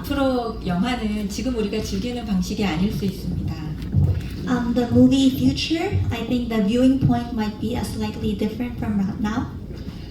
앞으로 영화는 지금 우리가 즐기는 방식이 아닐 수 있습니다. The movie future, I think the viewing point might be slightly different from right now.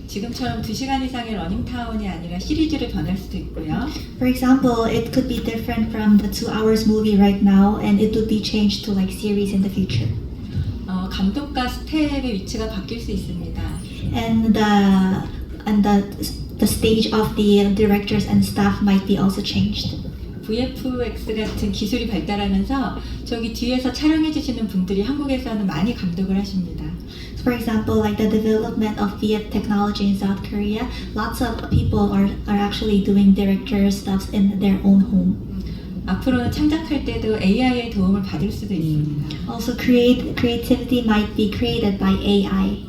지금처럼 2시간 이상의 러닝타운이 아니라 시리즈로 변할 수도 있고요. For example, it could be different from the 2 hours movie right now, and it would be changed to like series in the future. 감독과 스텝의 위치가 바뀔 수 있습니다. And the stage of the directors and staff might be also changed. VFX 같은 기술이 발달하면서 저기 뒤에서 촬영해 주시는 분들이 한국에서는 많이 감독을 하십니다. For example, like the development of VF technology in South Korea, lots of people are actually doing director stuff in their own home. 앞으로는 창작할 때도 AI의 도움을 받을 수도 있습니다. Also, creativity might be created by AI.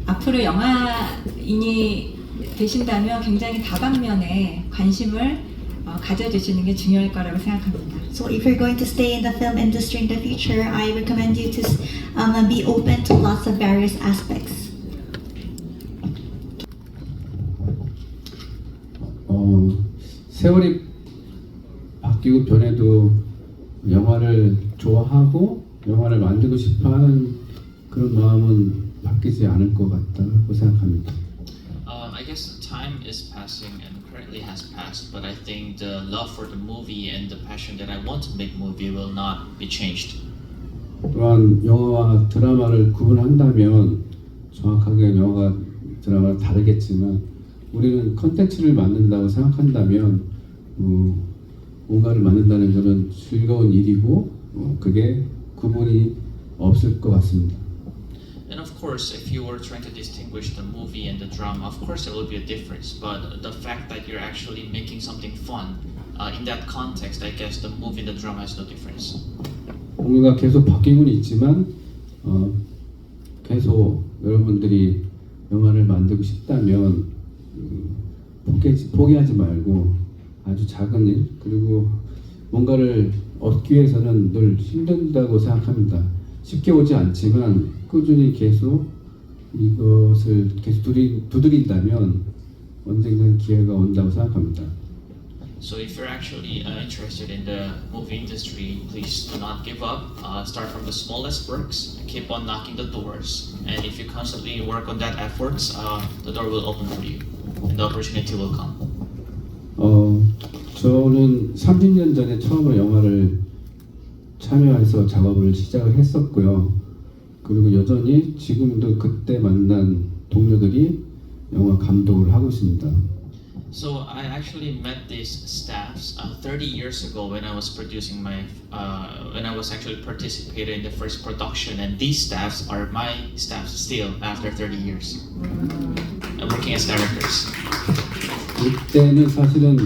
앞으로 영화인이 되신다면 굉장히 다방면에 관심을 가져주시는 게 중요할 거라고 생각합니다. So if you're going to stay in the film industry in the future, I recommend you to be open to lots of various aspects. 세월이 바뀌고 변해도 영화를 좋아하고 영화를 만들고 싶어하는 그런 마음은 바뀌지 않을 것 같다고 생각합니다. I guess time is passing and currently has passed, but I think the love for the movie and the passion that I want to make movie will not be changed. 또한 영화와 드라마를 구분한다면 정확하게 영화가 드라마가 다르겠지만 우리는 컨텐츠를 만든다고 생각한다면 뭔가를 만든다는 것은 즐거운 일이고 그게 구분이 없을 것 같습니다. And of course, if you were trying to distinguish the movie and the drama, of course there will be a difference. But the fact that you're actually making something fun, in that context, I guess the movie and the drama has no difference. 뭔가 계속 바뀌고는 있지만 계속 여러분들이 영화를 만들고 싶다면 포기하지 말고 아주 작은 일 그리고 뭔가를 얻기 위해서는 늘 힘든다고 생각합니다. 쉽게 오지 않지만 꾸준히 계속 이것을 계속 두드린다면 언젠간 기회가 온다고 생각합니다. So if you're actually interested in the movie industry, please do not give up. Start from the smallest works, keep on knocking the doors, and if you constantly work on that efforts, the door will open for you, and the opportunity will come. 저는 30년 전에 처음으로 영화를 참여해서 작업을 시작을 했었고요. 그리고 여전히 지금도 그때 만난 동료들이 영화 감독을 하고 있습니다. So I actually met these staffs 30 years ago when I was producing when I was actually participating in the first production, and these staffs are my staffs still after 30 years. I'm working as directors. 그때는 사실은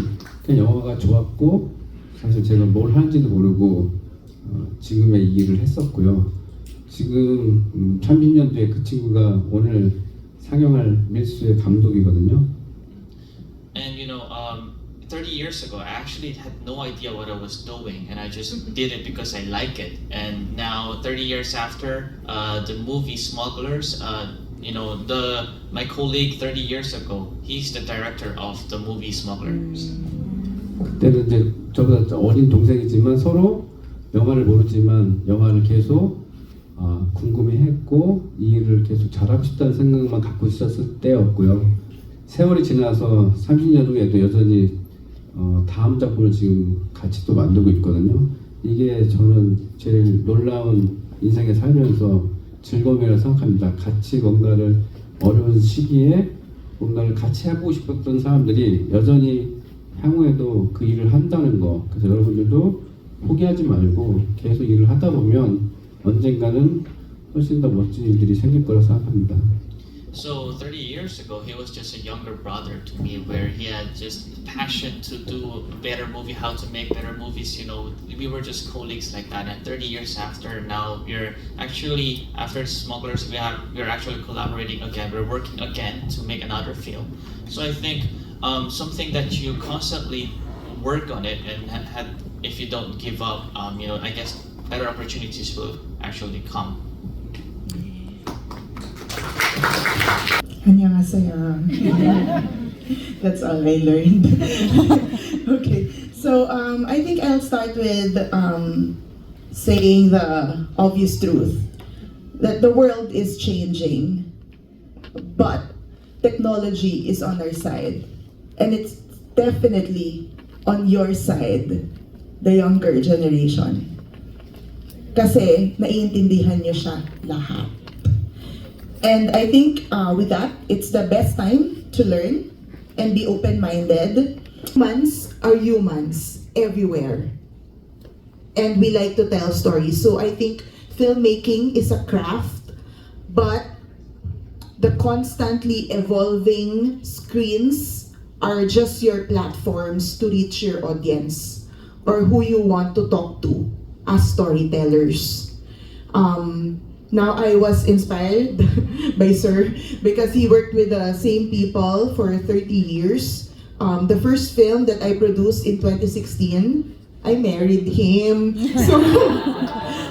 그냥 영화가 좋았고 사실 제가 뭘 하는지도 모르고 지금의 이 일을 했었고요. 지금 30년 뒤에 그 친구가 오늘 상영할 밀수의 감독이거든요. And 30 years ago, I actually had no idea what I was doing, and I just did it because I like it. And now, 30 years after, the movie Smugglers, my colleague 30 years ago, he's the director of the movie Smugglers. 그때는 이제 저보다 어린 동생이지만 서로 영화를 모르지만 영화를 계속 궁금해했고 이 일을 계속 잘하고 싶다는 생각만 갖고 있었을 때였고요. 세월이 지나서 30년 후에도 여전히 다음 작품을 지금 같이 또 만들고 있거든요. 이게 저는 제일 놀라운 인생에 살면서 즐거움이라고 생각합니다. 같이 뭔가를 어려운 시기에 뭔가를 같이 해보고 싶었던 사람들이 여전히 향후에도 그 일을 한다는 거. 그래서 여러분들도 포기하지 말고 계속 일을 하다 보면 언젠가는 훨씬 더 멋진 일들이 생길 거라고 생각합니다. So 30 years ago, he was just a younger brother to me, where he had just passion to do a better movie, how to make better movies. We were just colleagues like that. And 30 years after, now we're actually after Smugglers, we're actually collaborating again. We're working again to make another film. So I think something that you constantly work on it, and if you don't give up, I guess better opportunities will actually come. 안녕하세요. That's all I learned. Okay, so I think I'll start with saying the obvious truth that the world is changing, but technology is on our side, and it's definitely on your side, the younger generation. Kasi naiintindihan nyo siya lahat. And I think with that, it's the best time to learn and be open-minded. Humans are humans everywhere. And we like to tell stories. So I think filmmaking is a craft, but the constantly evolving screens are just your platforms to reach your audience or who you want to talk to as storytellers. Now I was inspired by Sir because he worked with the same people for 30 years. The first film that I produced in 2016, I married him. So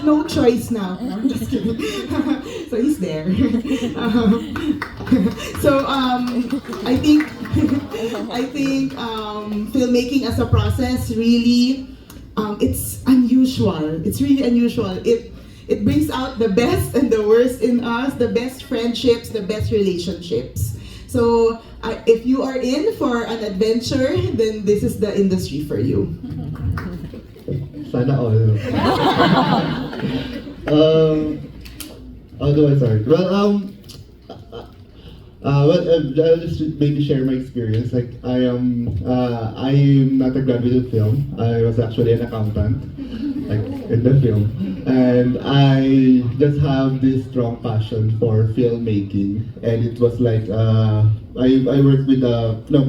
no choice now. No, I'm just kidding. So he's there. I think filmmaking as a process really it's unusual. It's really unusual. It brings out the best and the worst in us, the best friendships, the best relationships. So if you are in for an adventure, then this is the industry for you. Sana all. How do I start? Well, I'll just maybe share my experience. Like I'm not a graduate of film. I was actually an accountant, like in the film, and I just have this strong passion for filmmaking. And it was like I worked with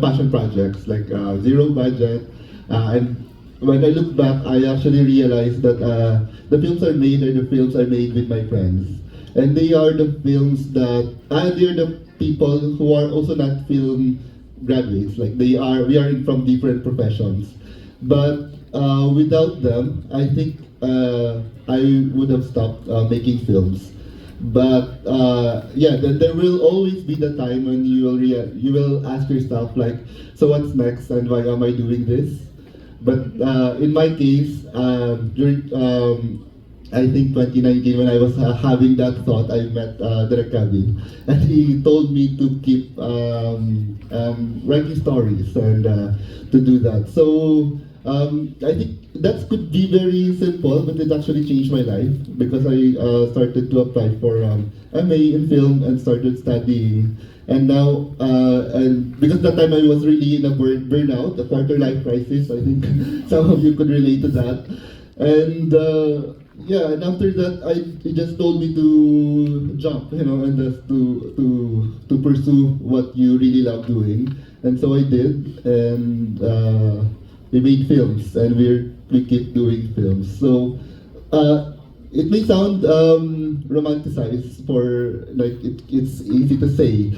passion projects like zero budget, and when I look back, I actually realized that the films are made with my friends, and they are the films that they're the people who are also not film graduates. Like we are from different professions, but without them, I think I would have stopped making films. But then there will always be the time when you will ask yourself like, so what's next and why am I doing this? But in my case, during I think 2019, when I was having that thought, I met Direk Kevin, and he told me to keep writing stories and to do that. So I think that could be very simple, but it actually changed my life because I started to apply for MA in film and started studying. And now, and because that time I was really in a burnout, a quarter life crisis. I think some of you could relate to that. And and after that, he just told me to jump, and just to pursue what you really love doing. And so I did, and we made films, and we keep doing films. So it may sound romanticized for like it's easy to say.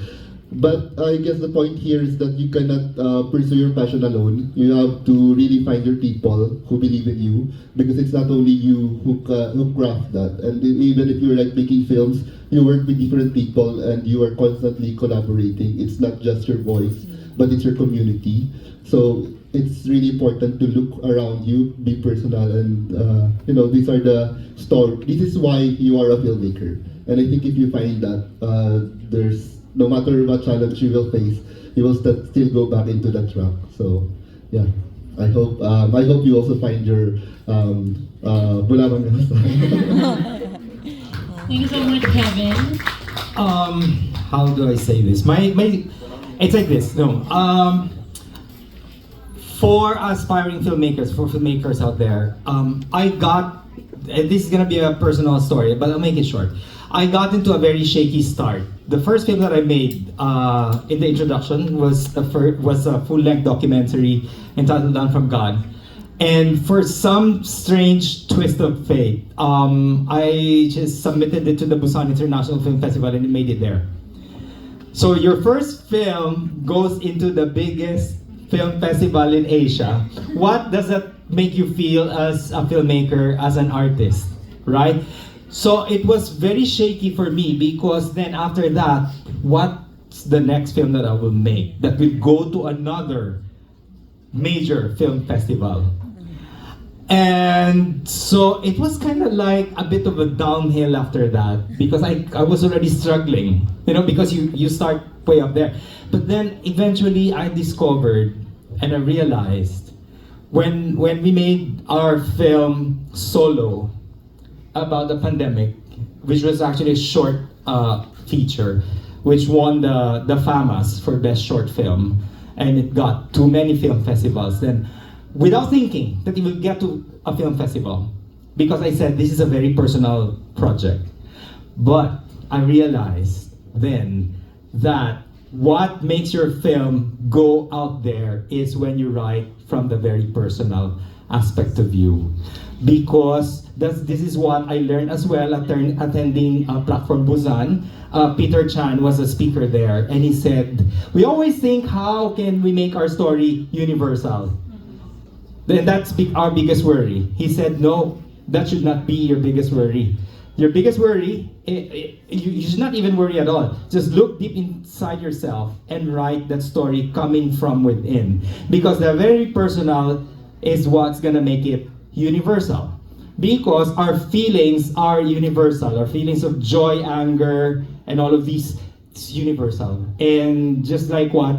But I guess the point here is that you cannot pursue your passion alone. You have to really find your people who believe in you, because it's not only you who craft that. And even if you're like making films, you work with different people and you are constantly collaborating. It's not just your voice, but it's your community. So it's really important to look around you, be personal, and these are the story. This is why you are a filmmaker. And I think if you find that, there's no matter what challenge you will face, you will still go back into that track. So, yeah, I hope you also find your Bulaman. Thank you so much, Kevin. How do I say this? It's like this. No. For aspiring filmmakers, for filmmakers out there, I got. This is gonna be a personal story, but I'll make it short. I got into a very shaky start. The first film that I made in the introduction was a full-length documentary entitled "Down from God," and for some strange twist of fate, I just submitted it to the Busan International Film Festival and it made it there. So your first film goes into the biggest film festival in Asia. What does that make you feel as a filmmaker, as an artist, right? So it was very shaky for me because then after that, what what's the next film that I will make that will go to another major film festival. And so it was kind of like a bit of a downhill after that because I was already struggling, because you start way up there. But then eventually I discovered and I realized when we made our film Solo about the pandemic, which was actually a short feature, which won the FAMAS for Best Short Film, and it got to many film festivals. Then, without thinking that it would get to a film festival, because I said this is a very personal project. But I realized then that what makes your film go out there is when you write from the very personal aspect of you. Because this is what I learned as well attending Platform Busan. Peter Chan was a speaker there, and he said, we always think, how can we make our story universal? Then that's our biggest worry. He said, no, that should not be your biggest worry. Your biggest worry, you should not even worry at all. Just look deep inside yourself and write that story coming from within. Because the very personal is what's gonna make it universal. Because our feelings are universal. Our feelings of joy, anger, and all of these, it's universal. And just like what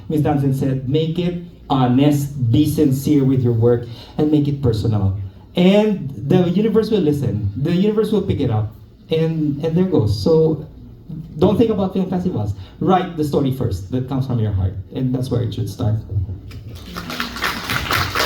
Ms. Danson said, make it honest, be sincere with your work, and make it personal. And the universe will listen. The universe will pick it up. And there goes. So don't think about film festivals. Write the story first that comes from your heart. And that's where it should start.